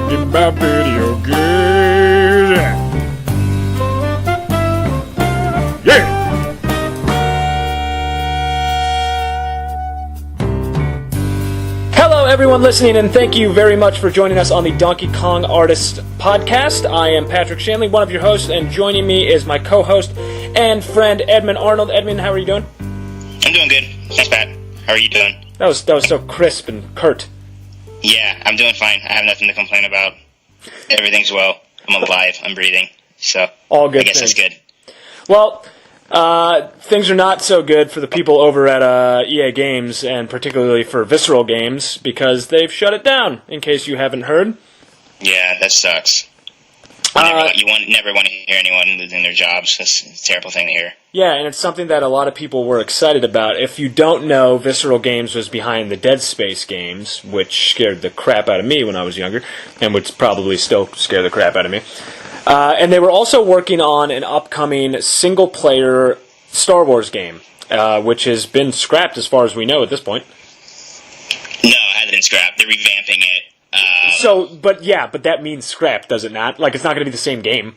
talking about video games. Yeah! Hello, everyone listening, and thank you very much for joining us on the Donkey Kong Artist Podcast. I am Patrick Shanley, one of your hosts, and joining me is my co-host and friend, Edmund Arnold. Edmund, how are you doing? I'm doing good. Thanks, Pat. How are you doing? That was so crisp and curt. Yeah, I'm doing fine. I have nothing to complain about. Everything's well. I'm alive. I'm breathing. So, all good. I guess that's good. Well, things are not so good for the people over at EA Games, and particularly for Visceral Games, because they've shut it down, in case you haven't heard. Yeah, that sucks. You never want to hear anyone losing their jobs. That's a terrible thing to hear. Yeah, and it's something that a lot of people were excited about. If you don't know, Visceral Games was behind the Dead Space games, which scared the crap out of me when I was younger, and would probably still scare the crap out of me. And they were also working on an upcoming single-player Star Wars game, which has been scrapped as far as we know at this point. No, it hasn't been scrapped. They're revamping it. But that means scrapped, does it not? Like, it's not going to be the same game.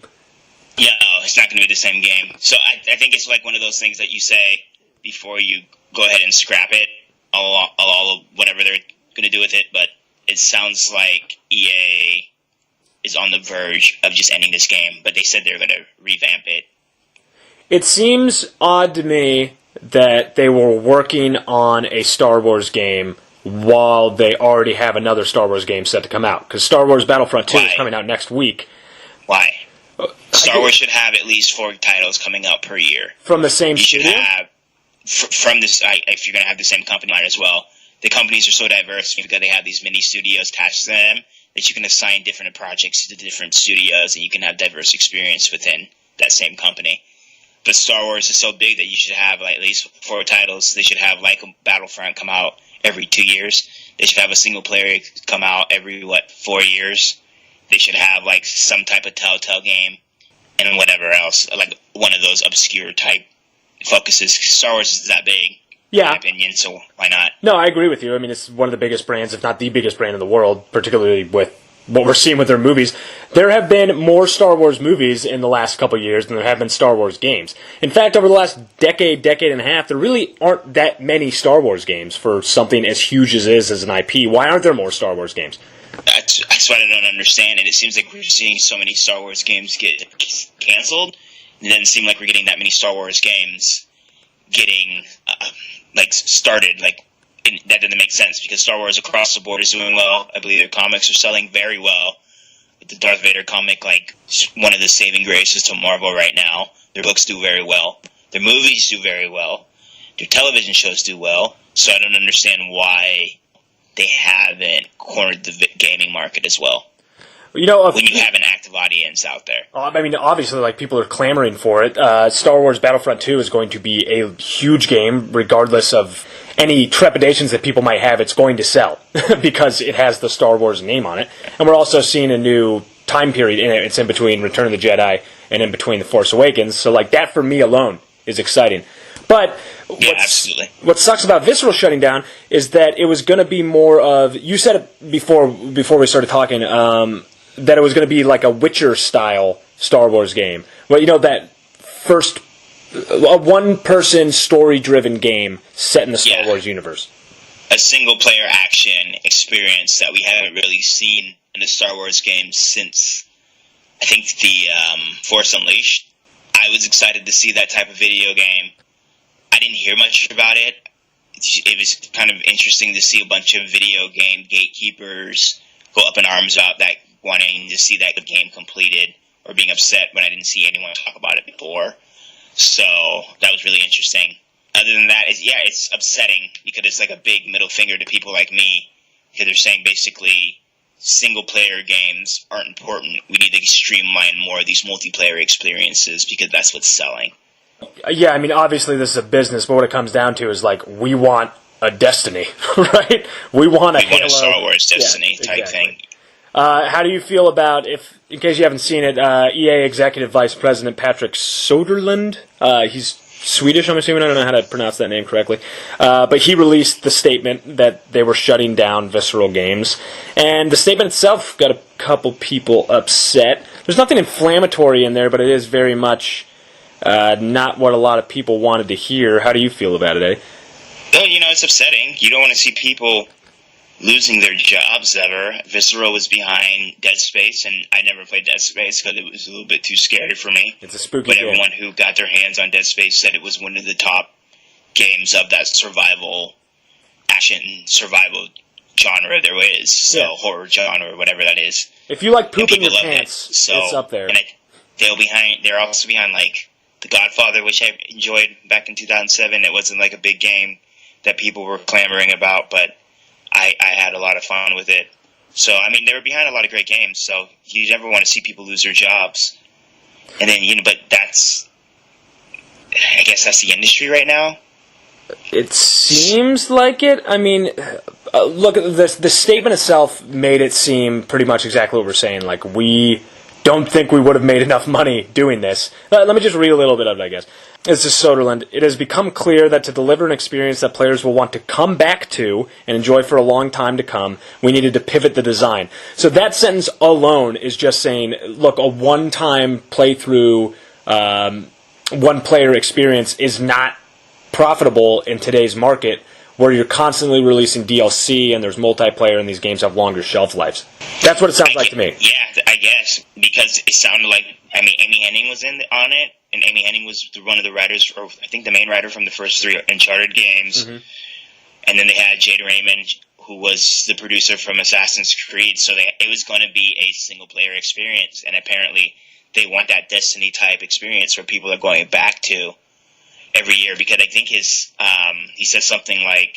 Yeah, no, it's not going to be the same game. So I think it's like one of those things that you say before you go ahead and scrap it, all whatever they're going to do with it, but it sounds like EA is on the verge of just ending this game, but they said they're going to revamp it. It seems odd to me that they were working on a Star Wars game while they already have another Star Wars game set to come out. Because Star Wars Battlefront 2 is coming out next week. Why? Star Wars should have at least 4 titles coming out per year. From the same studio? From this, if you're going to have the same company as well. The companies are so diverse because they have these mini studios attached to them that you can assign different projects to different studios and you can have diverse experience within that same company. But Star Wars is so big that you should have at least 4 titles. They should have like a Battlefront come out every 2 years. They should have a single player come out every 4 years. They should have like some type of Telltale game and whatever else, like one of those obscure type focuses. Star Wars is that big, in my opinion, so why not? No, I agree with you. I mean, it's one of the biggest brands, if not the biggest brand in the world, particularly with what we're seeing with their movies. There have been more Star Wars movies in the last couple of years than there have been Star Wars games. In fact, over the last decade and a half, there really aren't that many Star Wars games for something as huge as it is as an IP. Why aren't there more Star Wars games? That's what I don't understand, and it seems like we're seeing so many Star Wars games get canceled. It doesn't seem like we're getting that many Star Wars games getting started. That doesn't make sense because Star Wars across the board is doing well. I believe their comics are selling very well. The Darth Vader comic, one of the saving graces to Marvel right now. Their books do very well. Their movies do very well. Their television shows do well. So I don't understand why they haven't cornered the gaming market as well. When you have an active audience out there. I mean, obviously, people are clamoring for it. Star Wars Battlefront 2 is going to be a huge game, regardless of any trepidations that people might have. It's going to sell because it has the Star Wars name on it. And we're also seeing a new time period in it. It's in between Return of the Jedi and in between The Force Awakens. So, that for me alone is exciting. But what sucks about Visceral shutting down is that it was going to be more of... You said it before we started talking... that it was going to be like a Witcher-style Star Wars game. Well, that first one-person story-driven game set in the Star Wars universe. A single-player action experience that we haven't really seen in the Star Wars games since, I think, the Force Unleashed. I was excited to see that type of video game. I didn't hear much about it. It was kind of interesting to see a bunch of video game gatekeepers go up in arms about that, wanting to see that game completed or being upset when I didn't see anyone talk about it before. So that was really interesting. Other than that, it's upsetting because it's like a big middle finger to people like me because they're saying basically single-player games aren't important. We need to streamline more of these multiplayer experiences because that's what's selling. Yeah, I mean, obviously this is a business, but what it comes down to is we want a Destiny, right? We want a Star Wars Destiny type thing. How do you feel about, in case you haven't seen it, EA Executive Vice President Patrick Soderlund, he's Swedish, I'm assuming. I don't know how to pronounce that name correctly. But he released the statement that they were shutting down Visceral Games. And the statement itself got a couple people upset. There's nothing inflammatory in there, but it is very much not what a lot of people wanted to hear. How do you feel about it, eh? Well, it's upsetting. You don't want to see people losing their jobs ever. Visceral was behind Dead Space, and I never played Dead Space because it was a little bit too scary for me. It's a spooky But game. everyone who got their hands on Dead Space said it was one of the top games of that survival, action, survival genre there is. So, horror genre, whatever that is. If you like pooping your loved pants, so, it's up there. And they're also behind, like, The Godfather, which I enjoyed back in 2007. It wasn't, like, a big game that people were clamoring about, but I had a lot of fun with it. So, I mean, they were behind a lot of great games, so you never want to see people lose their jobs. And then, but I guess that's the industry right now. It seems like it. I mean, look, the statement itself made it seem pretty much exactly what we're saying. Like, we don't think we would have made enough money doing this. Let me just read a little bit of it, I guess. This is Soderlund. It has become clear that to deliver an experience that players will want to come back to and enjoy for a long time to come, we needed to pivot the design. So that sentence alone is just saying, look, a one-time playthrough, one-player experience is not profitable in today's market, where you're constantly releasing DLC and there's multiplayer and these games have longer shelf lives. That's what it sounds like to me. Yeah, I guess, because it sounded like, Amy Hennig was on it, and Amy Hennig was one of the writers, or I think the main writer from the first 3 Uncharted games. Mm-hmm. And then they had Jade Raymond, who was the producer from Assassin's Creed, so it was going to be a single-player experience, and apparently they want that Destiny-type experience where people are going back to every year, because I think he says something like,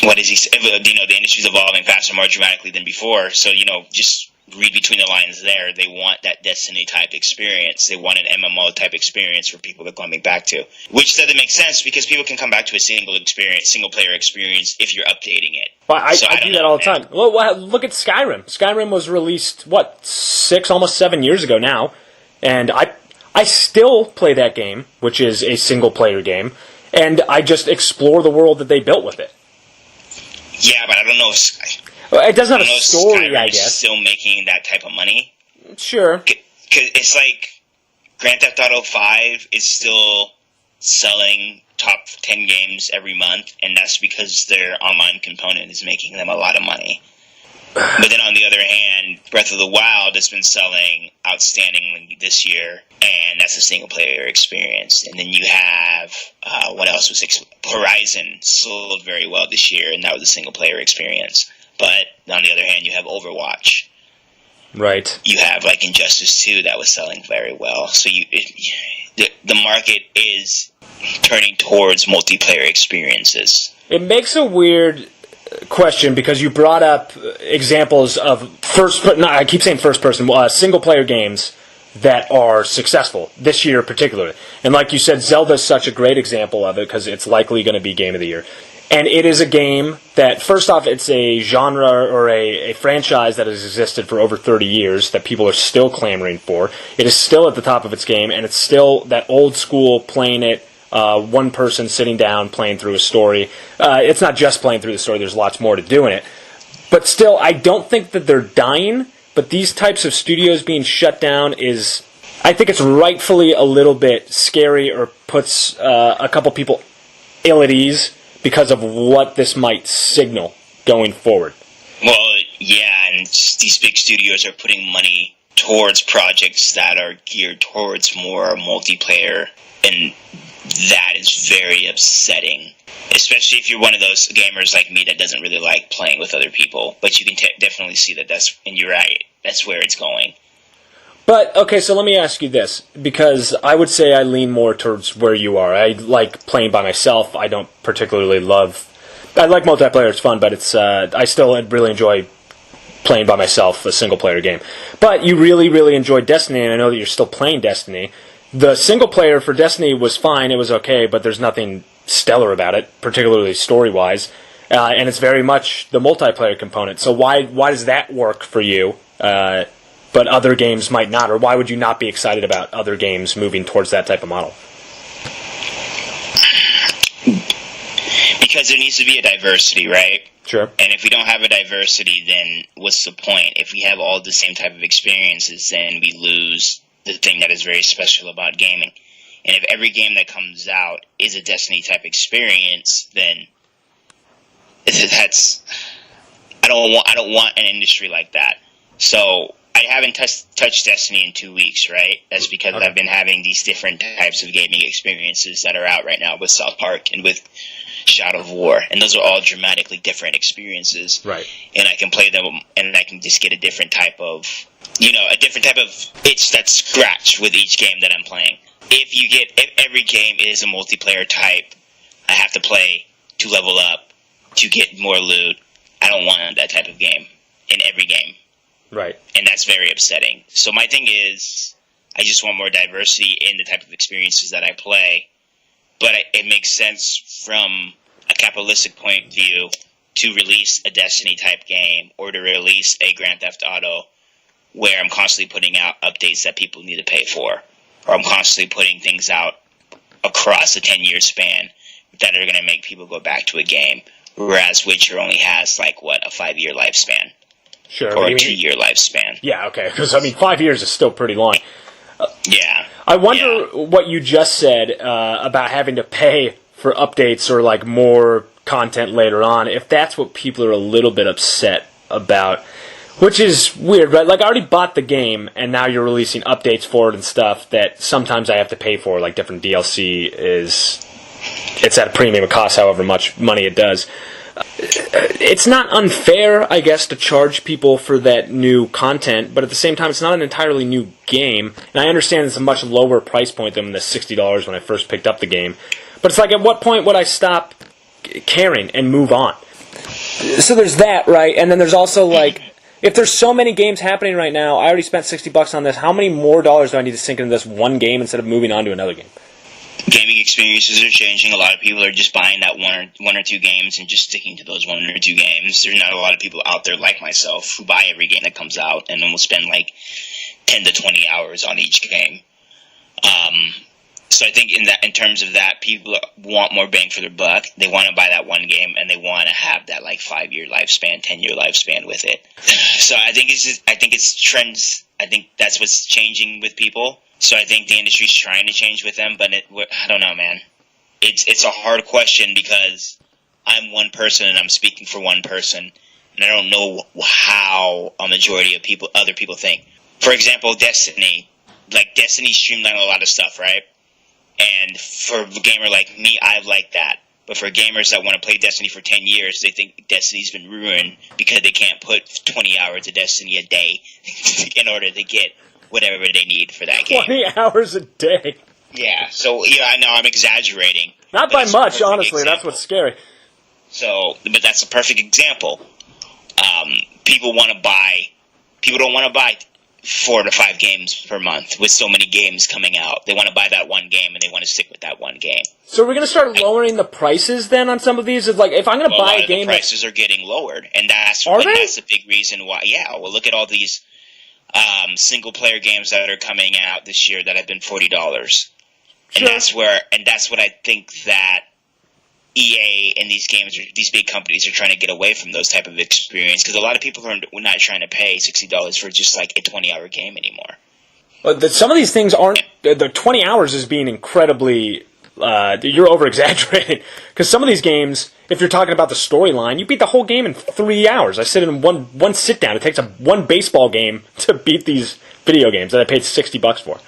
what is he say? The industry's evolving faster, more dramatically than before, so, just read between the lines there. They want that Destiny-type experience. They want an MMO-type experience for people to coming back to, which doesn't make sense because people can come back to a single-player experience if you're updating it. Well, I do that all the time. Well, look at Skyrim. Skyrim was released, 6, almost 7 years ago now, and I still play that game, which is a single-player game, and I just explore the world that they built with it. Yeah, but I don't know if it doesn't have a story, Skyrim I guess. is still making that type of money. Sure. Because it's like Grand Theft Auto 5 is still selling top 10 games every month, and that's because their online component is making them a lot of money. But then on the other hand, Breath of the Wild has been selling outstandingly this year, and that's a single-player experience. And then you have, what else was Horizon sold very well this year, and that was a single-player experience. But on the other hand, you have Overwatch. Right. You have, like, Injustice 2 that was selling very well. So the market is turning towards multiplayer experiences. It makes a weird question because you brought up examples of I keep saying first-person, single-player games that are successful this year particularly. And like you said, Zelda's such a great example of it because it's likely going to be Game of the Year. And it is a game that, first off, it's a genre or a franchise that has existed for over 30 years that people are still clamoring for. It is still at the top of its game, and it's still that old school playing it, one person sitting down playing through a story. It's not just playing through the story, there's lots more to do in it. But still, I don't think that they're dying, but these types of studios being shut down I think it's rightfully a little bit scary or puts a couple people ill at ease because of what this might signal going forward. Well, yeah, and these big studios are putting money towards projects that are geared towards more multiplayer, and that is very upsetting. Especially if you're one of those gamers like me that doesn't really like playing with other people, but you can definitely see that and you're right, that's where it's going. But, okay, so let me ask you this, because I would say I lean more towards where you are. I like playing by myself. I don't particularly I like multiplayer, it's fun, but I still really enjoy playing by myself, a single-player game. But you really, really enjoyed Destiny, and I know that you're still playing Destiny. The single-player for Destiny was fine, it was okay, but there's nothing stellar about it, particularly story-wise. And it's very much the multiplayer component. So why does that work for you? But other games might not, or why would you not be excited about other games moving towards that type of model? Because there needs to be a diversity, right? Sure. And if we don't have a diversity, then what's the point? If we have all the same type of experiences, then we lose the thing that is very special about gaming. And if every game that comes out is a Destiny type experience, then that's I don't want an industry like that. So I haven't touched Destiny in 2 weeks, right? That's because I've been having these different types of gaming experiences that are out right now with South Park and with Shadow of War, and those are all dramatically different experiences. Right. And I can play them, and I can just get a different type of itch that's scratched with each game that I'm playing. If every game is a multiplayer type, I have to play to level up to get more loot. I don't want that type of game in every game. Right. And that's very upsetting. So my thing is, I just want more diversity in the type of experiences that I play. But it makes sense from a capitalistic point of view to release a Destiny-type game or to release a Grand Theft Auto where I'm constantly putting out updates that people need to pay for. Or I'm constantly putting things out across a 10-year span that are going to make people go back to a game. Whereas Witcher only has, a 5-year lifespan. Sure. Or a 2-year lifespan. Yeah, okay. Because, 5 years is still pretty long. Yeah. I wonder what you just said about having to pay for updates or more content later on, if that's what people are a little bit upset about, which is weird, right? I already bought the game, and now you're releasing updates for it and stuff that sometimes I have to pay for, different DLC it's at a premium, it costs however much money it does. It's not unfair, I guess, to charge people for that new content, but at the same time, it's not an entirely new game. And I understand it's a much lower price point than the $60 when I first picked up the game. But it's at what point would I stop caring and move on? So there's that, right? And then there's also, if there's so many games happening right now, I already spent $60 on this, how many more dollars do I need to sink into this one game instead of moving on to another game? Gaming experiences are changing. A lot of people are just buying that one or two games and just sticking to those 1 or 2 games. There's not a lot of people out there like myself who buy every game that comes out and then will spend 10 to 20 hours on each game. So I think in terms of that, people want more bang for their buck. They want to buy that one game and they want to have that 5-year lifespan, 10-year lifespan with it. So I think it's trends. I think that's what's changing with people. So I think the industry's trying to change with them, but I don't know, man. It's a hard question because I'm one person and I'm speaking for one person, and I don't know how a majority of other people think. For example, Destiny. Destiny streamlined a lot of stuff, right? And for a gamer like me, I like that. But for gamers that want to play Destiny for 10 years, they think Destiny's been ruined because they can't put 20 hours of Destiny a day in order to get whatever they need for that game. 20 hours a day. Yeah, so I know I'm exaggerating. Not by much, honestly. Example. That's what's scary. So, but that's a perfect example. People don't want to buy 4 to 5 games per month with so many games coming out. They want to buy that one game and they want to stick with that one game. So we're going to start lowering the prices then on some of these? If I'm going to buy a game, the prices are getting lowered, and that's a big reason why. Yeah, well, look at all these single-player games that are coming out this year that have been $40, sure. and that's what I think that EA and these big companies are trying to get away from those type of experience because a lot of people are not trying to pay $60 for just a 20-hour game anymore. Well, some of these things aren't. The 20 hours is being incredibly. You're over-exaggerating because some of these games, if you're talking about the storyline, you beat the whole game in 3 hours. I sit in one sit down. It takes one baseball game to beat these video games that I paid $60 for.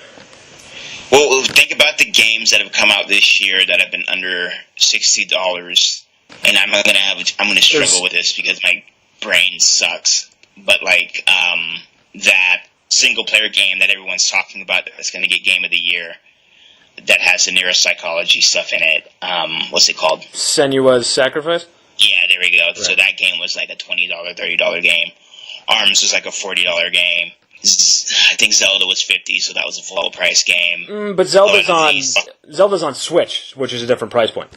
Well, think about the games that have come out this year that have been under $60, and I'm gonna struggle with this because my brain sucks. But that single player game that everyone's talking about that's going to get Game of the Year, that has the neuropsychology stuff in it. What's it called? Senua's Sacrifice? Yeah, there we go. Right. So that game was a $20, $30 game. ARMS was a $40 game. I think Zelda was $50, so that was a full price game. But Zelda's on Switch, which is a different price point.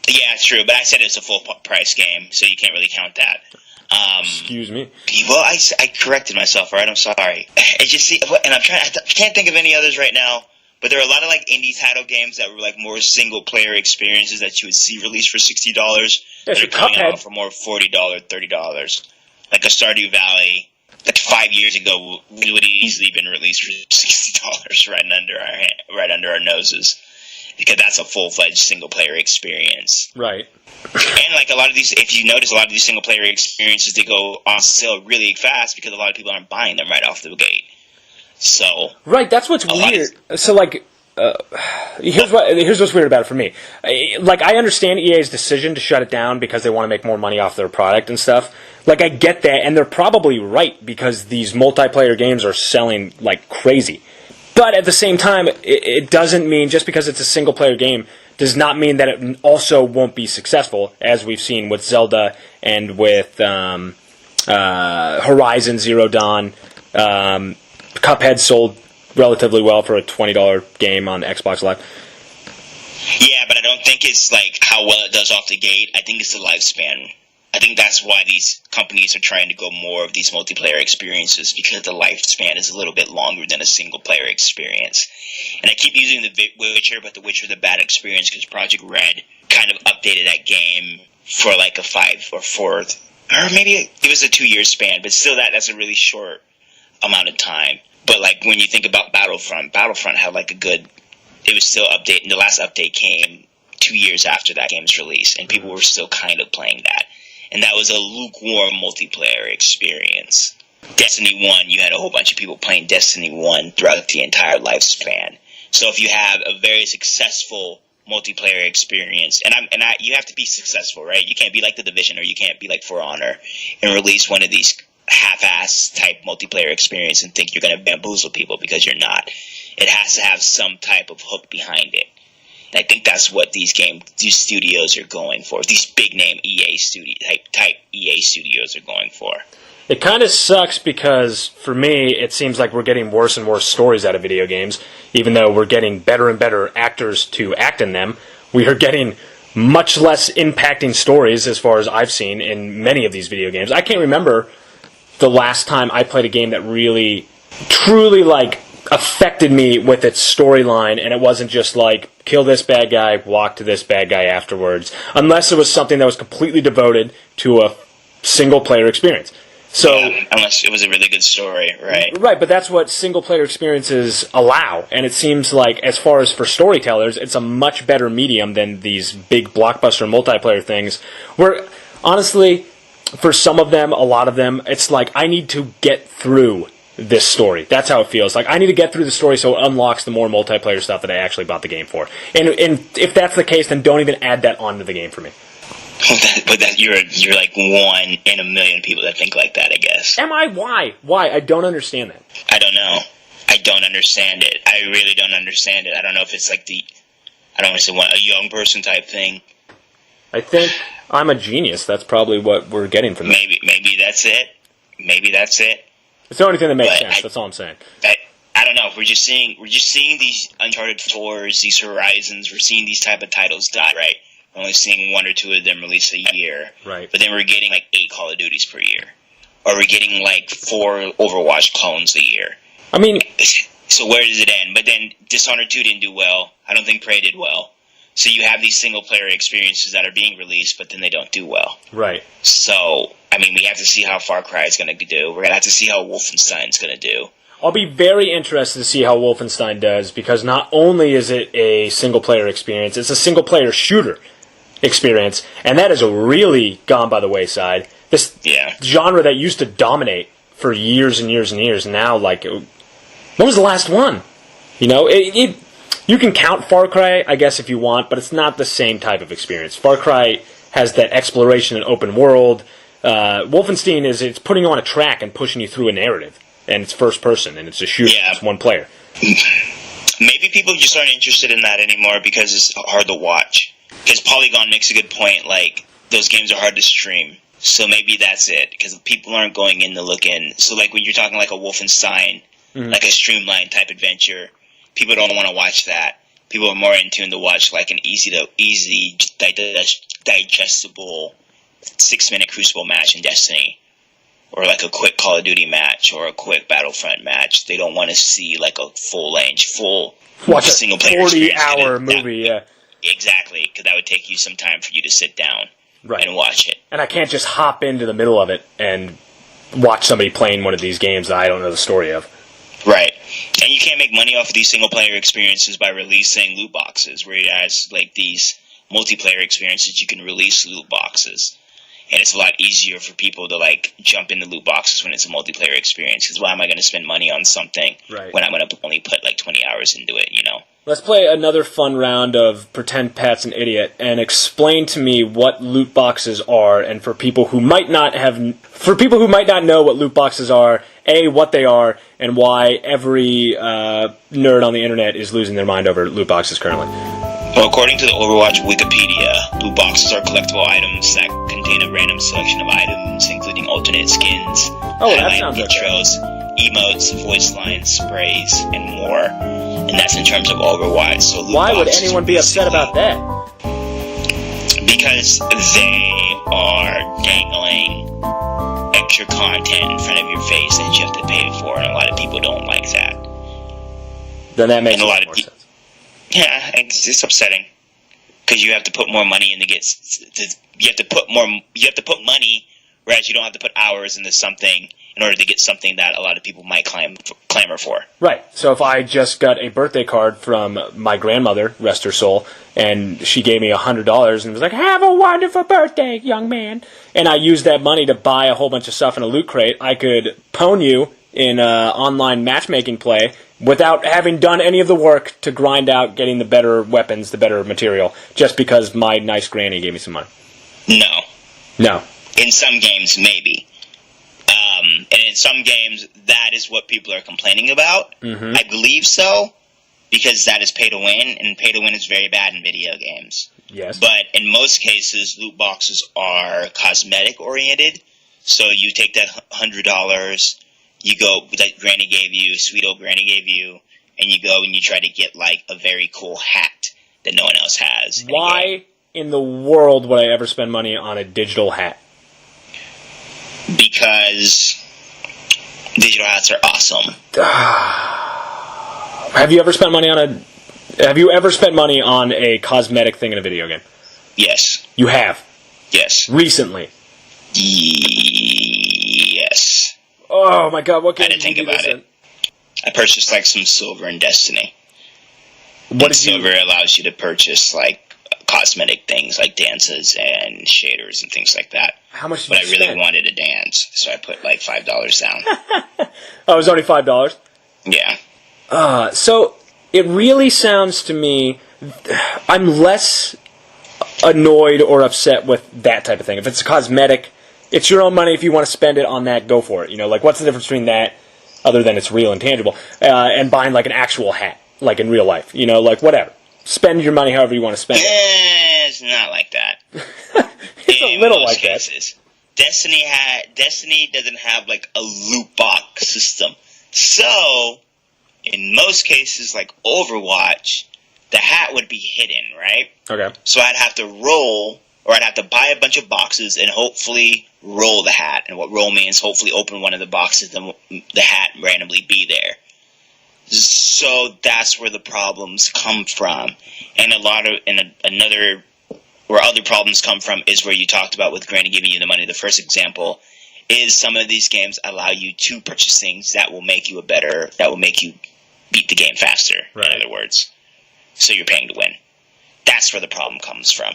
Yeah, true. But I said it's a full price game, so you can't really count that. Excuse me. Well, I corrected myself, right? I'm sorry. And I can't think of any others right now. But there are a lot of like indie title games that were like more single player experiences that you would see released for $60 that are coming out for more $40, $30. Like a Stardew Valley, like 5 years ago, would have easily been released for $60 right under our noses, because that's a full-fledged single player experience. Right. And like a lot of these, if you notice, a lot of these single player experiences, they go on sale really fast because a lot of people aren't buying them right off the gate. So right, that's what's weird. So like, here's what's weird about it for me. Like, I understand EA's decision to shut it down because they want to make more money off their product and stuff. Like, I get that, and they're probably right because these multiplayer games are selling like crazy. But at the same time, it doesn't mean, just because it's a single player game does not mean that it also won't be successful, as we've seen with Zelda and with Horizon Zero Dawn. Cuphead sold relatively well for a $20 game on Xbox Live. Yeah, but I don't think it's like how well it does off the gate. I think it's the lifespan. I think that's why these companies are trying to go more of these multiplayer experiences, because the lifespan is a little bit longer than a single-player experience. And I keep using The Witcher, but The Witcher is a bad experience because Project Red kind of updated that game for like a 5 or 4, or maybe it was a 2-year span, but still that's a really short amount of time. But like when you think about Battlefront had like it was still updating. The last update came 2 years after that game's release, and people were still kind of playing that. And that was a lukewarm multiplayer experience. Destiny 1, you had a whole bunch of people playing Destiny 1 throughout the entire lifespan. So if you have a very successful multiplayer experience, you have to be successful, right? You can't be like The Division, or you can't be like For Honor and release one of these half-ass type multiplayer experience and think you're going to bamboozle people, because you're not. It has to have some type of hook behind it. And I think that's what these studios are going for. These big name EA type EA studios are going for. It kind of sucks because, for me, it seems like we're getting worse and worse stories out of video games. Even though we're getting better and better actors to act in them, we are getting much less impacting stories, as far as I've seen, in many of these video games. I can't remember the last time I played a game that really, truly, like, affected me with its storyline, and it wasn't just like, kill this bad guy, walk to this bad guy afterwards, unless it was something that was completely devoted to a single-player experience. So, yeah, unless it was a really good story, right? Right, but that's what single-player experiences allow, and it seems like, as far as for storytellers, it's a much better medium than these big blockbuster multiplayer things, where, honestly, for some of them, a lot of them, it's like, I need to get through this story. That's how it feels. Like, I need to get through the story so it unlocks the more multiplayer stuff that I actually bought the game for. And if that's the case, then don't even add that onto the game for me. But you're like one in a million people that think like that, I guess. Am I? Why? I don't understand that. I don't know. I don't understand it. I really don't understand it. I don't know if it's like I don't want to say a young person type thing. I think I'm a genius. That's probably what we're getting from that. Maybe that's it. Maybe that's it. It's the only thing that makes sense. That's all I'm saying. I don't know. We're just seeing these Uncharted 4s, these Horizons. We're seeing these type of titles die, right? We're only seeing 1 or 2 of them released a year. Right. But then we're getting like 8 Call of Duties per year. Or we're getting like 4 Overwatch clones a year. I mean, so where does it end? But then Dishonored 2 didn't do well. I don't think Prey did well. So you have these single-player experiences that are being released, but then they don't do well. Right. So, I mean, we have to see how Far Cry is going to do. We're going to have to see how Wolfenstein's going to do. I'll be very interested to see how Wolfenstein does, because not only is it a single-player experience, it's a single-player shooter experience, and that has really gone by the wayside. This genre that used to dominate for years and years and years, now, like, when was the last one? You know, you can count Far Cry, I guess, if you want, but it's not the same type of experience. Far Cry has that exploration and open world. Wolfenstein it's putting you on a track and pushing you through a narrative, and it's first person, and it's a shooter. Yeah. It's one player. Maybe people just aren't interested in that anymore because it's hard to watch. Because Polygon makes a good point, like, those games are hard to stream. So maybe that's it, because people aren't going in to look in. So, like, when you're talking like a Wolfenstein, like a streamlined type adventure, people don't want to watch that. People are more in tune to watch like an easy digestible 6-minute Crucible match in Destiny, or like a quick Call of Duty match, or a quick Battlefront match. They don't want to see like a full watch a single player 40-hour movie. Yeah, exactly, because that would take you some time for you to sit down and watch it. And I can't just hop into the middle of it and watch somebody playing one of these games that I don't know the story of. Right. And you can't make money off of these single-player experiences by releasing loot boxes, whereas, like, these multiplayer experiences, you can release loot boxes. And it's a lot easier for people to, like, jump in the loot boxes when it's a multiplayer experience, because why am I going to spend money on something when I'm going to only put, like, 20 hours into it, you know? Let's play another fun round of Pretend Pat's an Idiot and explain to me what loot boxes are, and for people who might not know what loot boxes are, A, what they are, and why every nerd on the internet is losing their mind over loot boxes currently. Well, according to the Overwatch Wikipedia, loot boxes are collectible items that contain a random selection of items, including alternate skins, highlight intros, emotes, voice lines, sprays, and more. And that's in terms of Overwatch. So why would anyone be upset about that? Because they are dangling extra content in front of your face that you have to pay for, and a lot of people don't like that. Then that makes a lot more sense. Yeah, it's upsetting because you have to put more money in to get. You have to put money, whereas you don't have to put hours into something in order to get something that a lot of people might clamor for. Right. So if I just got a birthday card from my grandmother, rest her soul, and she gave me $100 and was like, "Have a wonderful birthday, young man," and I used that money to buy a whole bunch of stuff in a loot crate, I could pwn you in online matchmaking play without having done any of the work to grind out getting the better weapons, the better material, just because my nice granny gave me some money. No. In some games, maybe. And in some games, that is what people are complaining about. Mm-hmm. I believe so, because that is pay to win, and pay to win is very bad in video games. Yes. But in most cases, loot boxes are cosmetic-oriented. So you take that $100, you go, like Granny gave you, sweet old Granny gave you, and you go and you try to get, like, a very cool hat that no one else has. Why in the world would I ever spend money on a digital hat? Because digital hats are awesome. Have you ever spent money on a cosmetic thing in a video game? Yes. You have? Yes. Recently? Yes. Oh my god, what game I didn't think about it. I purchased, like, some silver in Destiny. Silver allows you to purchase, like, cosmetic things like dances and shaders and things like that. How much did you spend? But I really wanted a dance, so I put like $5 down. Oh, it was only $5? Yeah. So it really sounds to me, I'm less annoyed or upset with that type of thing. If it's a cosmetic, it's your own money. If you want to spend it on that, go for it. You know, like, what's the difference between that, other than it's real and tangible, and buying like an actual hat, like in real life? You know, like, whatever. Spend your money however you want to spend it. It's not like that. It's a little like cases. That. Destiny doesn't have, like, a loot box system. So, in most cases, like Overwatch, the hat would be hidden, right? Okay. So I'd have to I'd have to buy a bunch of boxes and hopefully roll the hat. And what roll means, hopefully open one of the boxes and the hat randomly be there. So that's where the problems come from. And where other problems come from is where you talked about with Granny giving you the money. The first example is some of these games allow you to purchase things that will make you that will make you beat the game faster, right. In other words. So you're paying to win. That's where the problem comes from.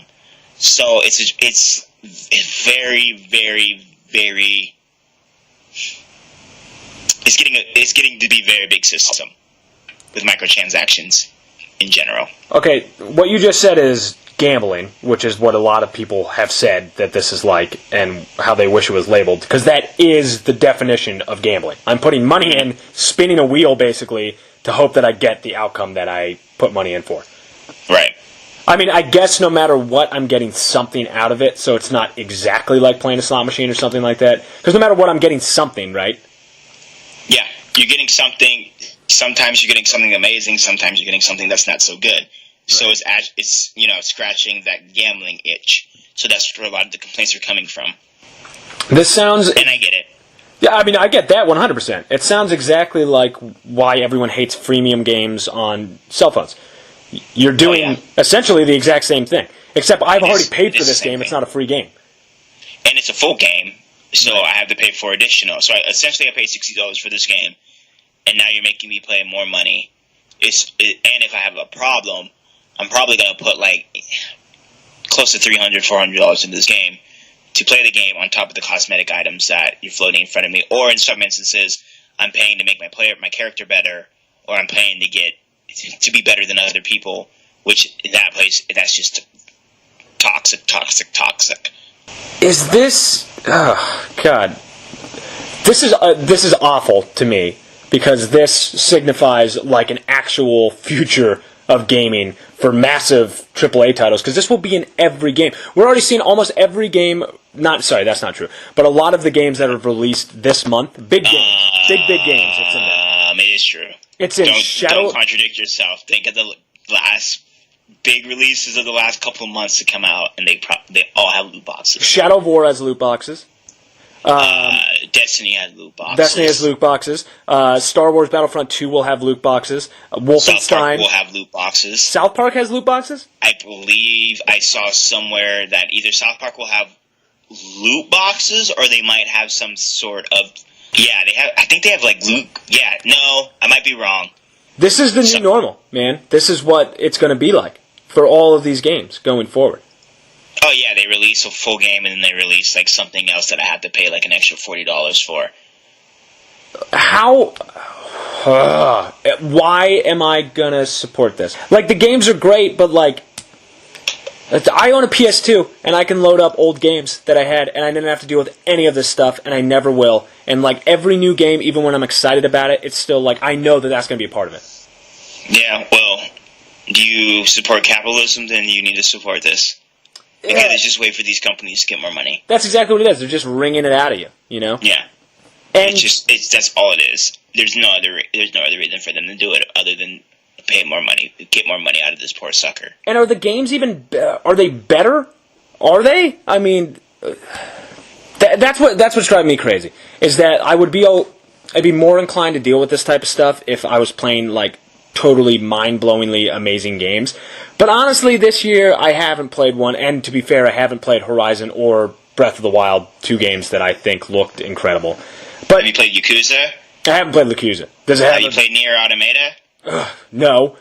So it's very, very, very... It's getting to be a very big system with microtransactions in general. Okay, what you just said is gambling, which is what a lot of people have said that this is like, and how they wish it was labeled, because that is the definition of gambling. I'm putting money in, spinning a wheel, basically, to hope that I get the outcome that I put money in for. Right. I mean, I guess no matter what, I'm getting something out of it, so it's not exactly like playing a slot machine or something like that. Because no matter what, I'm getting something, right? Yeah, you're getting something. Sometimes you're getting something amazing. Sometimes you're getting something that's not so good. Right. So it's scratching that gambling itch. So that's where a lot of the complaints are coming from. This sounds... And I get it. Yeah, I mean, I get that 100%. It sounds exactly like why everyone hates freemium games on cell phones. You're doing essentially the exact same thing, except I've already paid for this game. It's not a free game. And it's a full game, so I have to pay for additional. So essentially I paid $60 for this game, and now you're making me pay more money. And if I have a problem, I'm probably going to put like close to $300, $400 into this game to play the game on top of the cosmetic items that you're floating in front of me. Or in some instances, I'm paying to make my character better, or I'm paying to be better than other people, which in that place, that's just toxic. Is this... Oh, God. This is awful to me, because this signifies like an actual future of gaming for massive AAA titles, because this will be in every game. We're already seeing almost every game... Sorry, that's not true. But a lot of the games that have released this month, big games, big games, it's in there. It is true. It's in Shadow... Don't contradict yourself. Think of the last big releases of the last couple of months to come out, and they all have loot boxes. Shadow of War has loot boxes. Destiny has loot boxes. Destiny has loot boxes. Star Wars Battlefront 2 will have loot boxes. Wolfenstein South Park will have loot boxes. South Park has loot boxes? I believe I saw somewhere that either South Park will have loot boxes, or they might have some sort of... Yeah, they have. I think they have like loot... Yeah, no, I might be wrong. This is the new normal, man. This is what it's going to be like for all of these games going forward. Oh yeah, they release a full game and then they release like something else that I have to pay like an extra $40 for. How? Why am I gonna support this? Like, the games are great, but like, I own a PS2 and I can load up old games that I had, and I didn't have to deal with any of this stuff, and I never will. And like every new game, even when I'm excited about it, it's still like I know that that's gonna be a part of it. Yeah, well, do you support capitalism? Then you need to support this. Because it's just a way for these companies to get more money. That's exactly what it is. They're just wringing it out of you, you know? Yeah. And that's all it is. There's no other reason for them to do it other than pay more money, get more money out of this poor sucker. And are the games even are they better? Are they? I mean, that's what's driving me crazy. Is that I'd be more inclined to deal with this type of stuff if I was playing like totally mind-blowingly amazing games. But honestly, this year I haven't played one, and to be fair, I haven't played Horizon or Breath of the Wild, 2 games that I think looked incredible. But have you played Yakuza? I haven't played Yakuza. Have you played Nier Automata? No.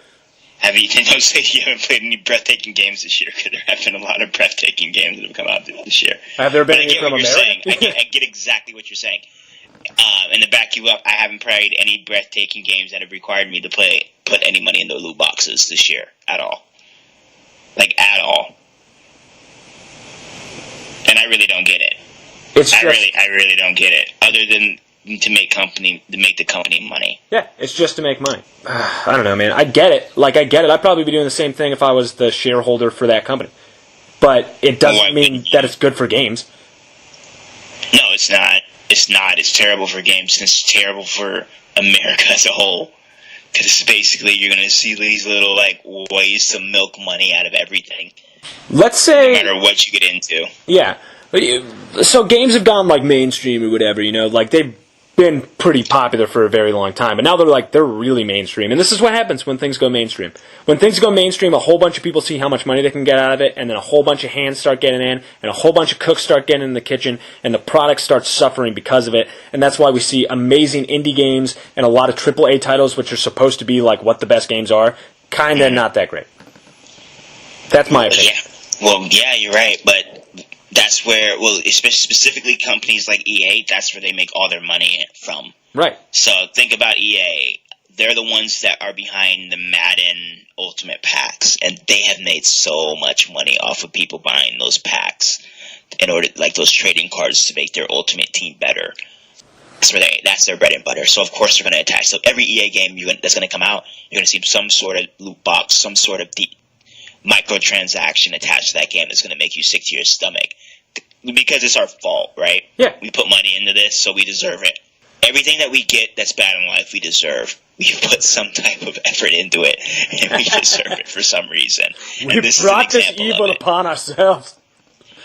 Don't say you haven't played any breathtaking games this year, because there have been a lot of breathtaking games that have come out this year. Have there been any from America? I get exactly what you're saying. And to back you up, I haven't played any breathtaking games that have required me to put any money in the loot boxes this year at all. Like, at all. And I really don't get it. I really don't get it. Other than to make the company money. Yeah, it's just to make money. I don't know, man. I get it. I'd probably be doing the same thing if I was the shareholder for that company. But it doesn't mean that it's good for games. No, it's not. It's not. It's terrible for games, and it's terrible for America as a whole. Because basically you're going to see these little like ways to milk money out of everything. Let's say... No matter what you get into. Yeah. So games have gone like mainstream or whatever, you know, like they've been pretty popular for a very long time, but now they're really mainstream. And this is what happens when things go mainstream. When things go mainstream, a whole bunch of people see how much money they can get out of it, and then a whole bunch of hands start getting in, and a whole bunch of cooks start getting in the kitchen, and the product starts suffering because of it. And that's why we see amazing indie games and a lot of AAA titles, which are supposed to be like what the best games are, kinda not that great. That's my opinion. Yeah. Well, yeah, you're right, but that's where, specifically companies like EA, that's where they make all their money from. Right. So think about EA. They're the ones that are behind the Madden Ultimate Packs, and they have made so much money off of people buying those packs in order, like those trading cards, to make their Ultimate Team better. That's their bread and butter. So of course they're going to attack. So every EA game that's going to come out, you're going to see some sort of loot box, some sort of microtransaction attached to that game that's going to make you sick to your stomach. Because it's our fault, right? Yeah. We put money into this, so we deserve it. Everything that we get that's bad in life, we deserve. We put some type of effort into it, and we deserve it for some reason. We brought this evil upon ourselves.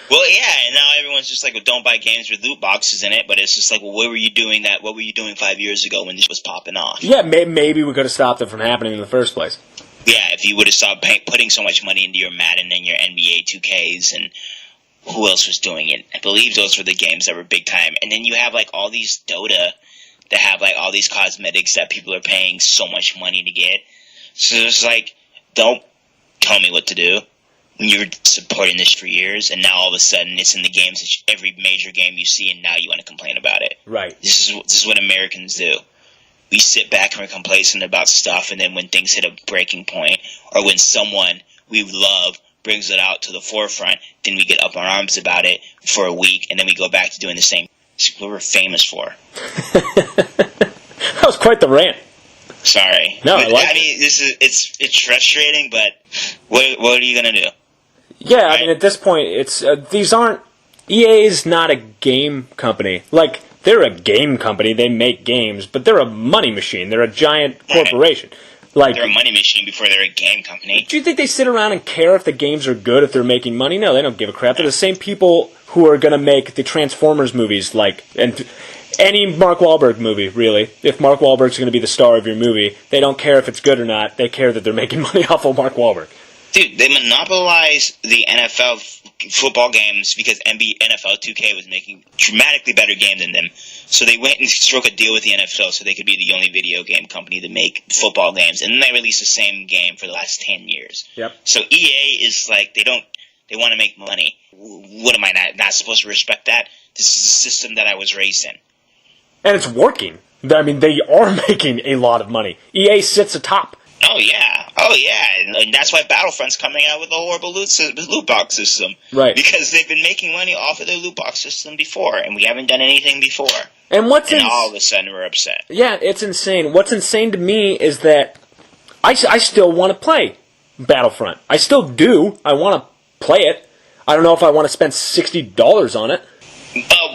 Well, yeah, and now everyone's just like, well, don't buy games with loot boxes in it, but it's just like, well, what were you doing 5 years ago when this was popping off? Yeah, maybe we could have stopped it from happening in the first place. Yeah, if you would have stopped putting so much money into your Madden and your NBA 2Ks, and who else was doing it? I believe those were the games that were big time. And then you have like all these Dota that have like all these cosmetics that people are paying so much money to get. So it's like, don't tell me what to do. You were supporting this for years, and now all of a sudden it's in the games, every major game you see, and now you want to complain about it. Right. This is what Americans do. We sit back and we're complacent about stuff, and then when things hit a breaking point, or when someone we love brings it out to the forefront, then we get up our arms about it for a week, and then we go back to doing the same. That's what we're famous for. That was quite the rant. Sorry. No, but, I mean, it's frustrating, but what are you gonna do? Yeah, right? I mean, at this point, it's these aren't. EA is not a game company. Like, they're a game company. They make games, but they're a money machine. They're a giant corporation. Right. Like, they're a money machine before they're a game company. Do you think they sit around and care if the games are good, if they're making money? No, they don't give a crap. They're the same people who are going to make the Transformers movies, and any Mark Wahlberg movie, really. If Mark Wahlberg's going to be the star of your movie, they don't care if it's good or not. They care that they're making money off of Mark Wahlberg. Dude, they monopolized the NFL football games because NFL 2K was making dramatically better game than them. So they went and struck a deal with the NFL so they could be the only video game company to make football games. And then they released the same game for the last 10 years. Yep. So EA is like, they want to make money. What am I not supposed to respect that? This is the system that I was raised in. And it's working. I mean, they are making a lot of money. EA sits atop. Oh, yeah. And that's why Battlefront's coming out with a horrible loot box system. Right. Because they've been making money off of their loot box system before, and we haven't done anything before. And all of a sudden we're upset. Yeah, it's insane. What's insane to me is that I still want to play Battlefront. I still do. I want to play it. I don't know if I want to spend $60 on it.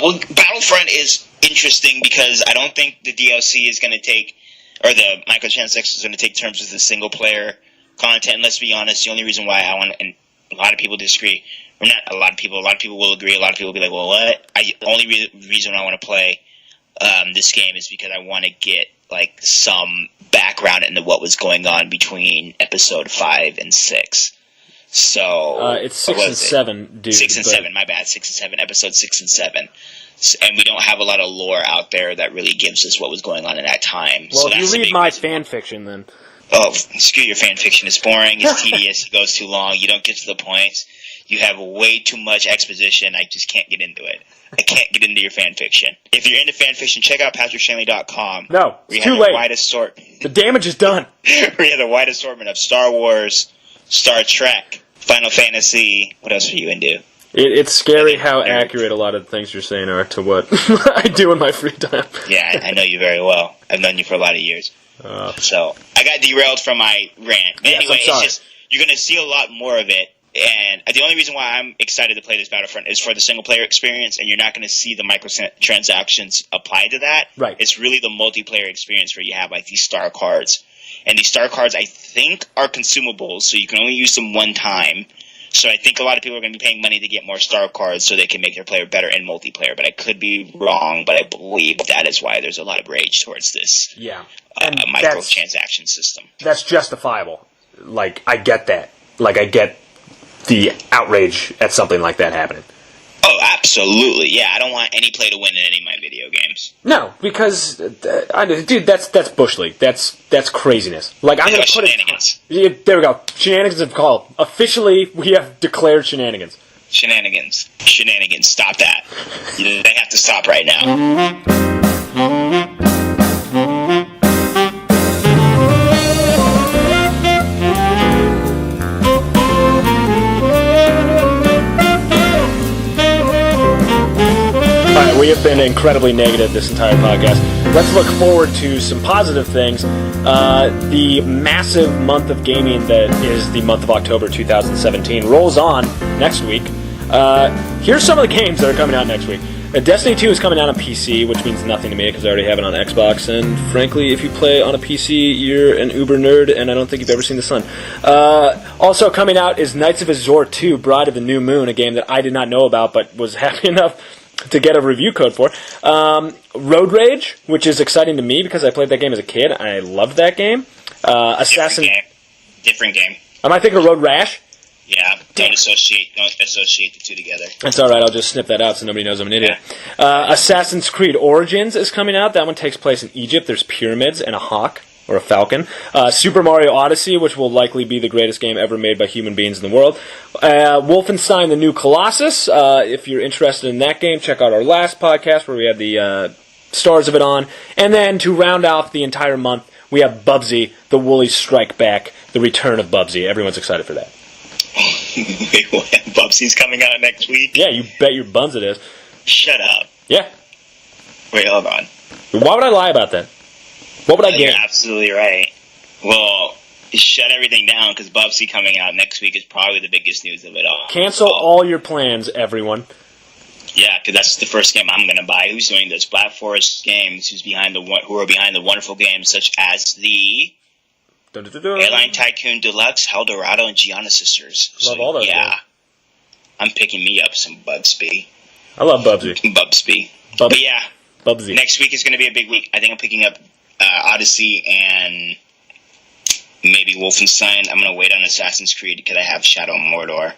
Well, Battlefront is interesting because I don't think the DLC is going to take, or the microtransactions is going to take terms with the single-player content. And let's be honest, the only reason why I want, and a lot of people disagree, or not a lot of people will agree, a lot of people will be like, well, what? The only reason I want to play this game is because I want to get like some background into what was going on between episode 5 and 6. So it's 6 and 7, dude. 6 and 7, my bad. 6 and 7, episode 6 and 7. And we don't have a lot of lore out there that really gives us what was going on in that time. Well, so if you read my fan fiction, then... Oh, screw your fan fiction. It's boring, it's tedious, it goes too long, you don't get to the points. You have way too much exposition, I just can't get into it. I can't get into your fan fiction. If you're into fan fiction, check out PatrickShanley.com. No, it's too late. The damage is done. We have a wide assortment of Star Wars, Star Trek, Final Fantasy. What else are you into? It's scary how accurate a lot of the things you're saying are to what I do in my free time. Yeah, I know you very well. I've known you for a lot of years. So I got derailed from my rant. But anyway, it's just you're going to see a lot more of it. And the only reason why I'm excited to play this Battlefront is for the single-player experience, and you're not going to see the microtransactions apply to that. Right. It's really the multiplayer experience where you have like these star cards. And these star cards, I think, are consumables, so you can only use them one time. So I think a lot of people are going to be paying money to get more star cards so they can make their player better in multiplayer. But I could be wrong, but I believe that is why there's a lot of rage towards this microtransaction system. That's justifiable. Like, I get that. Like, I get the outrage at something like that happening. Oh, absolutely. Yeah, I don't want any play to win in any of my video games. No, because, dude, that's Bush League. That's craziness. Like, I'm going to put shenanigans. There we go. Shenanigans have called. Officially, we have declared shenanigans. Shenanigans. Stop that. They have to stop right now. We have been incredibly negative this entire podcast. Let's look forward to some positive things. The massive month of gaming that is the month of October 2017 rolls on next week. Here's some of the games that are coming out next week. Destiny 2 is coming out on PC, which means nothing to me because I already have it on Xbox. And frankly, if you play on a PC, you're an uber nerd, and I don't think you've ever seen the sun. Also coming out is Knights of Azure 2, Bride of the New Moon, a game that I did not know about but was happy enough to get a review code for. Road Rage, which is exciting to me because I played that game as a kid. I loved that game. Different game. Am I thinking of Road Rash? Yeah, don't associate the two together. That's all right. I'll just snip that out so nobody knows I'm an idiot. Assassin's Creed Origins is coming out. That one takes place in Egypt. There's pyramids and a hawk, or a falcon. Super Mario Odyssey, which will likely be the greatest game ever made by human beings in the world. Wolfenstein: The New Colossus. If you're interested in that game, check out our last podcast where we had the stars of it on. And then to round off the entire month, we have Bubsy, The Woolies Strike Back, the return of Bubsy. Everyone's excited for that. Wait, what? Bubsy's coming out next week? Yeah, you bet your buns it is. Shut up. Yeah. Wait, hold on. Why would I lie about that? What would I get? You're absolutely right. Well, shut everything down because Bubsy coming out next week is probably the biggest news of it all. Cancel all your plans, everyone. Yeah, because that's the first game I'm going to buy. Who's doing this? Black Forest Games, who are behind the wonderful games such as the Airline Tycoon Deluxe, Eldorado, and Gianna Sisters. Love all those. Yeah, games. I'm picking me up some Bubsy. I love Bubsy. But yeah, Bubsy. Next week is going to be a big week. I think I'm picking up Odyssey and maybe Wolfenstein. I'm going to wait on Assassin's Creed because I have Shadow of Mordor.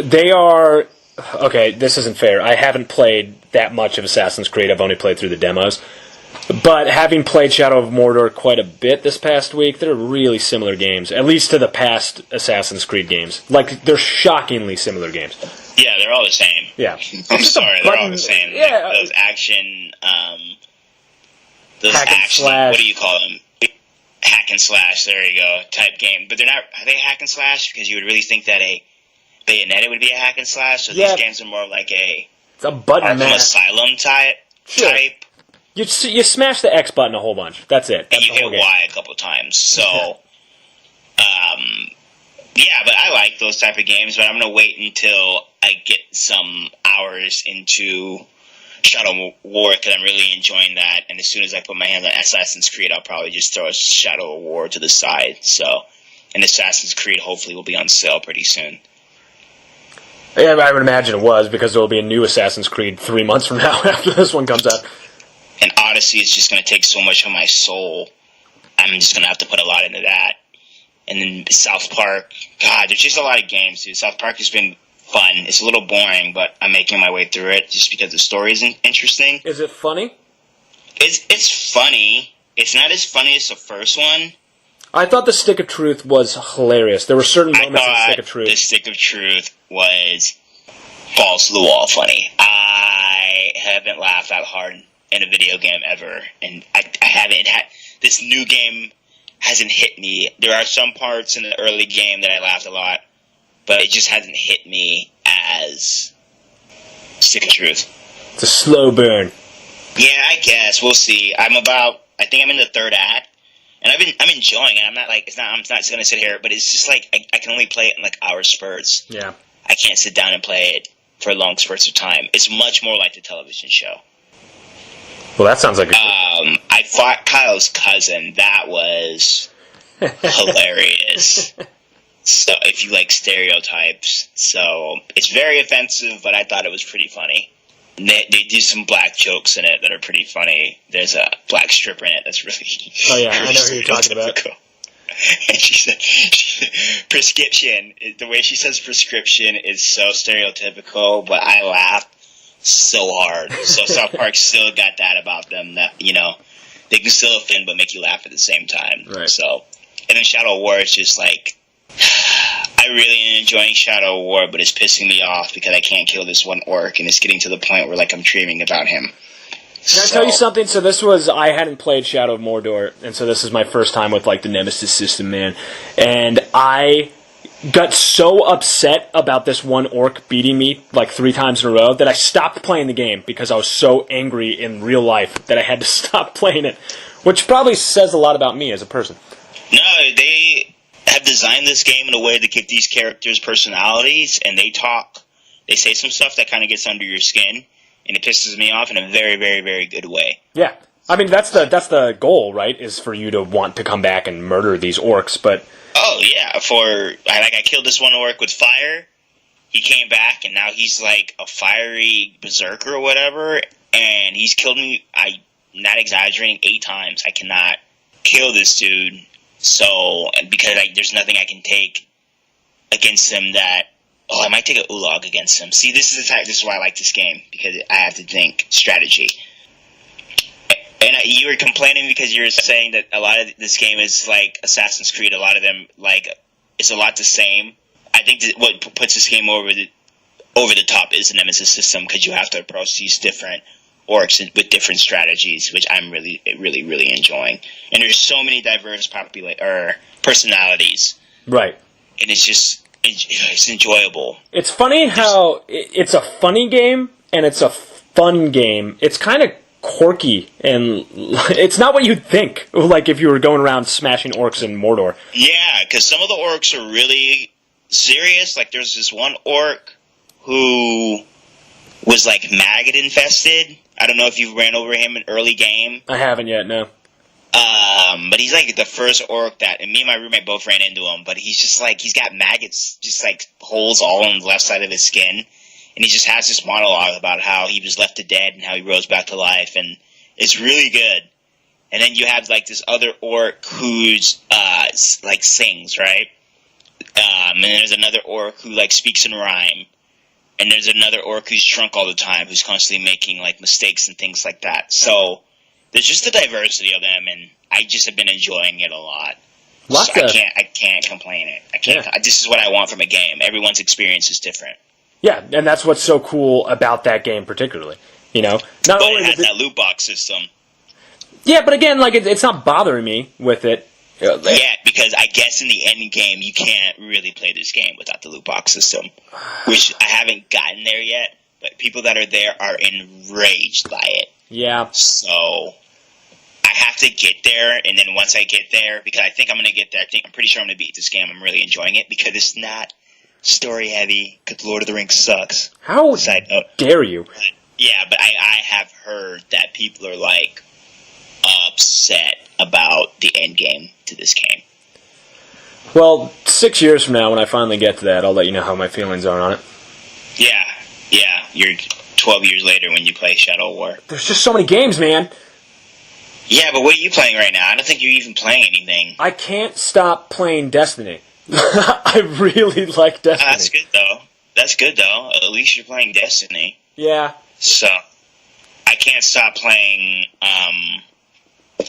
They are... Okay, this isn't fair. I haven't played that much of Assassin's Creed. I've only played through the demos. But having played Shadow of Mordor quite a bit this past week, they're really similar games, at least to the past Assassin's Creed games. Like, they're shockingly similar games. Yeah, they're all the same. Yeah. I'm sorry, they're all the same. Yeah. Like those action... hack and slash. What do you call them? Hack and slash, there you go, type game. But they're not... Are they hack and slash? Because you would really think that a Bayonetta would be a hack and slash, so these games are more like a... It's a button Arkham Asylum type. You smash the X button a whole bunch. That's it. That's and you hit Y a couple times. So, yeah, but I like those type of games. But I'm going to wait until I get some hours into Shadow of War because I'm really enjoying that. And as soon as I put my hands on Assassin's Creed, I'll probably just throw Shadow of War to the side. So, and Assassin's Creed hopefully will be on sale pretty soon. Yeah, I would imagine it was because there will be a new Assassin's Creed 3 months from now after this one comes out. And Odyssey is just going to take so much of my soul. I'm just going to have to put a lot into that. And then South Park. God, there's just a lot of games, dude. South Park has been fun. It's a little boring, but I'm making my way through it just because the story isn't interesting. Is it funny? It's funny. It's not as funny as the first one. I thought the Stick of Truth was hilarious. There were certain moments in the Stick of Truth. The Stick of Truth was balls to the wall funny. I haven't laughed that hard in a video game ever, and I haven't had this new game hasn't hit me. There are some parts in the early game that I laughed a lot, but it just hasn't hit me as Stick of Truth. It's a slow burn. Yeah, I guess we'll see. I think I'm in the third act, and I'm enjoying it. I'm not going to sit here, but it's just like I can only play it in like hour spurts. Yeah, I can't sit down and play it for long spurts of time. It's much more like the television show. Well, that sounds like a... I fought Kyle's cousin. That was hilarious. So, if you like stereotypes. So, it's very offensive, but I thought it was pretty funny. They do some black jokes in it that are pretty funny. There's a black stripper in it that's really... Oh, yeah, I know who you're talking about. And she said, prescription. The way she says prescription is so stereotypical, but I laughed so hard. So South Park still got that about them that, they can still offend but make you laugh at the same time. Right. So, and then Shadow of War is just like, I really am enjoying Shadow of War, but it's pissing me off because I can't kill this one orc, and it's getting to the point where like I'm dreaming about him. Can I tell you something? So I hadn't played Shadow of Mordor, and so this is my first time with like the Nemesis system, man. And I got so upset about this one orc beating me like 3 times in a row that I stopped playing the game because I was so angry in real life that I had to stop playing it, which probably says a lot about me as a person. No, they have designed this game in a way to give these characters personalities, and they say some stuff that kind of gets under your skin, and it pisses me off in a very, very, very good way. Yeah. I mean, that's the goal, right? Is for you to want to come back and murder these orcs, but... Oh, yeah. I killed this one orc with fire. He came back, and now he's like a fiery berserker or whatever, and he's killed me, I'm not exaggerating, 8 times. I cannot kill this dude, because there's nothing I can take against him that... Oh, I might take an Ulog against him. See, this is why I like this game, because I have to think strategy. And you were complaining because you were saying that a lot of this game is like Assassin's Creed. A lot of them, like, it's a lot the same. I think that what puts this game over the top is the Nemesis system, because you have to approach these different orcs with different strategies, which I'm really, really, really enjoying. And there's so many diverse personalities. Right. And it's enjoyable. It's funny how it's a funny game and it's a fun game. It's kind of quirky, and it's not what you'd think, like if you were going around smashing orcs in Mordor. Yeah, because some of the orcs are really serious. Like, there's this one orc who was, like, maggot infested. I don't know if you ran over him in early game. I haven't yet, no. But he's, like, the first orc and me and my roommate both ran into him, but he's just, like, he's got maggots, just, like, holes all on the left side of his skin. And he just has this monologue about how he was left to dead and how he rose back to life, and it's really good. And then you have, like, this other orc who's, like, sings, right? And then there's another orc who, like, speaks in rhyme. And there's another orc who's drunk all the time, who's constantly making, like, mistakes and things like that. So there's just the diversity of them, and I just have been enjoying it a lot. I can't complain it. This is what I want from a game. Everyone's experience is different. Yeah, and that's what's so cool about that game particularly. You know, but it has that loot box system. Yeah, but again, like it's not bothering me with it. Yeah, because I guess in the end game you can't really play this game without the loot box system, which I haven't gotten there yet. But people that are there are enraged by it. Yeah. So I have to get there, and then once I get there, because I think I'm going to get there, I'm pretty sure I'm going to beat this game. I'm really enjoying it because it's not story heavy, because Lord of the Rings sucks. How dare you? Yeah, but I have heard that people are, like, upset about the end game to this game. Well, 6 years from now, when I finally get to that, I'll let you know how my feelings are on it. Yeah. You're 12 years later when you play Shadow War. There's just so many games, man. Yeah, but what are you playing right now? I don't think you're even playing anything. I can't stop playing Destiny. I really like Destiny. That's good, though. At least you're playing Destiny. Yeah. So, I can't stop playing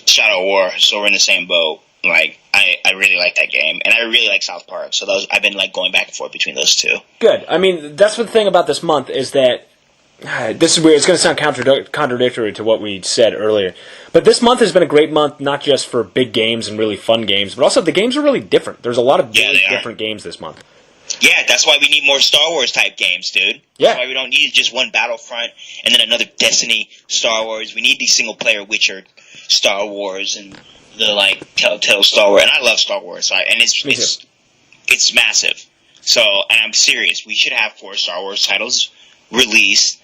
Shadow War, so we're in the same boat. Like, I really like that game, and I really like South Park, so I've been, like, going back and forth between those two. Good. I mean, that's the thing about this month is that, this is weird, it's going to sound contradictory to what we said earlier, but this month has been a great month, not just for big games and really fun games, but also the games are really different. There's a lot of really different games this month. Yeah, that's why we need more Star Wars type games, dude. Yeah. That's why we don't need just one Battlefront and then another Destiny Star Wars. We need these single player Witcher Star Wars and the, like, Telltale Star Wars. And I love Star Wars, and it's massive. So, and I'm serious, we should have 4 Star Wars titles released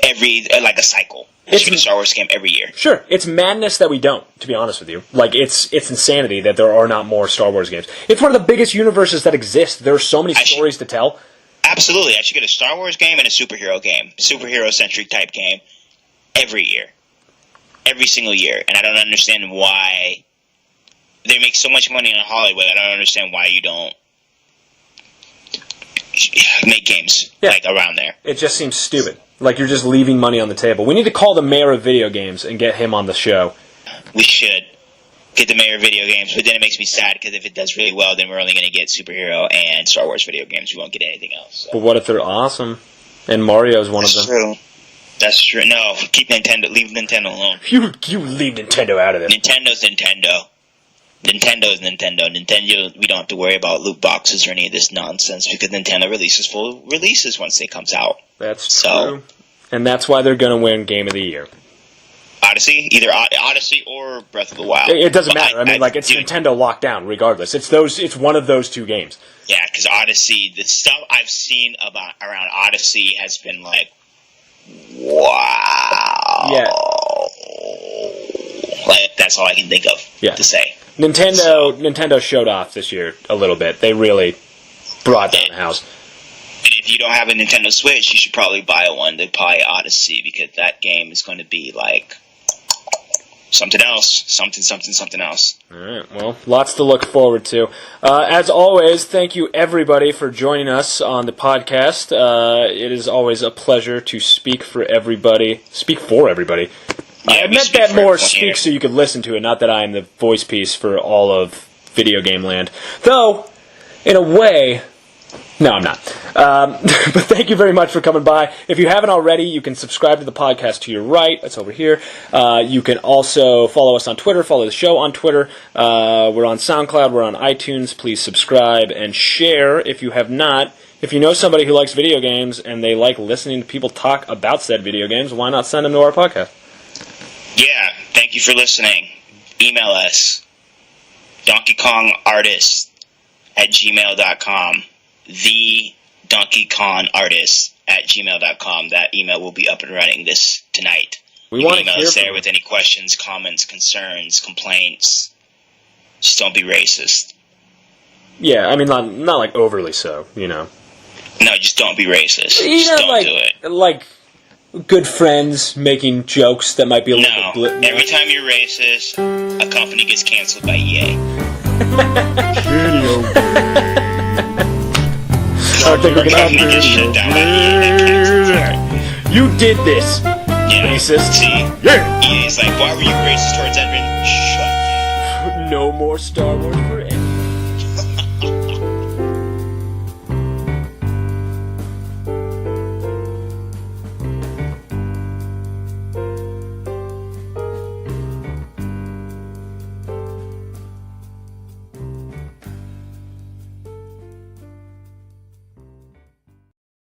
every, like, a cycle. It's a Star Wars game every year. Sure. It's madness that we don't, to be honest with you. Like, it's insanity that there are not more Star Wars games. It's one of the biggest universes that exist. There are so many stories to tell. Absolutely. I should get a Star Wars game and a superhero game. Superhero-centric type game every year. Every single year. And I don't understand why they make so much money in Hollywood. I don't understand why you don't make games like around there. It just seems stupid. Like you're just leaving money on the table. We need to call the mayor of video games and get him on the show. We should get the mayor of video games, but then it makes me sad because if it does really well, then we're only going to get superhero and Star Wars video games. We won't get anything else. So. But what if they're awesome? And Mario's one of them. True. That's true. No, keep Nintendo. Leave Nintendo alone. You leave Nintendo out of it. Nintendo's Nintendo. Nintendo's Nintendo. Nintendo, we don't have to worry about loot boxes or any of this nonsense because Nintendo releases full releases once it comes out. That's true. And that's why they're going to win Game of the Year. Odyssey? Either Odyssey or Breath of the Wild. It doesn't matter. I mean, it's Nintendo locked down regardless. It's one of those two games. Yeah, because Odyssey, the stuff I've seen around Odyssey has been, like, wow. Yeah. Like, that's all I can think of to say. Nintendo showed off this year a little bit. They really brought down the house. And if you don't have a Nintendo Switch, you should probably buy one. They probably Odyssey, because that game is going to be like something else. Something else. All right, well, lots to look forward to. As always, thank you everybody for joining us on the podcast. It is always a pleasure to speak for everybody. Yeah, I meant that more speak so you could listen to it, not that I am the voice piece for all of video game land. Though, in a way, no, I'm not. But thank you very much for coming by. If you haven't already, you can subscribe to the podcast to your right. That's over here. You can also follow us on Twitter, follow the show on Twitter. We're on SoundCloud, we're on iTunes. Please subscribe and share if you have not. If you know somebody who likes video games and they like listening to people talk about said video games, why not send them to our podcast? Yeah, thank you for listening. Email us, donkeykongartist@gmail.com, thedonkeykongartist@gmail.com. That email will be up and running tonight. We want to email hear us there from with any questions, comments, concerns, complaints. Just don't be racist. Yeah, I mean, not like overly so, you know. No, just don't be racist. You just know, don't do it. Like good friends making jokes that might be a little bit... Every time you're racist, a company gets canceled by EA. I think we can have company gets shut down by EA. That cancels it. You did this, Yeah, racist. see? Yeah. EA's like, why were you racist towards Edmund? Shut down. No more Star Wars for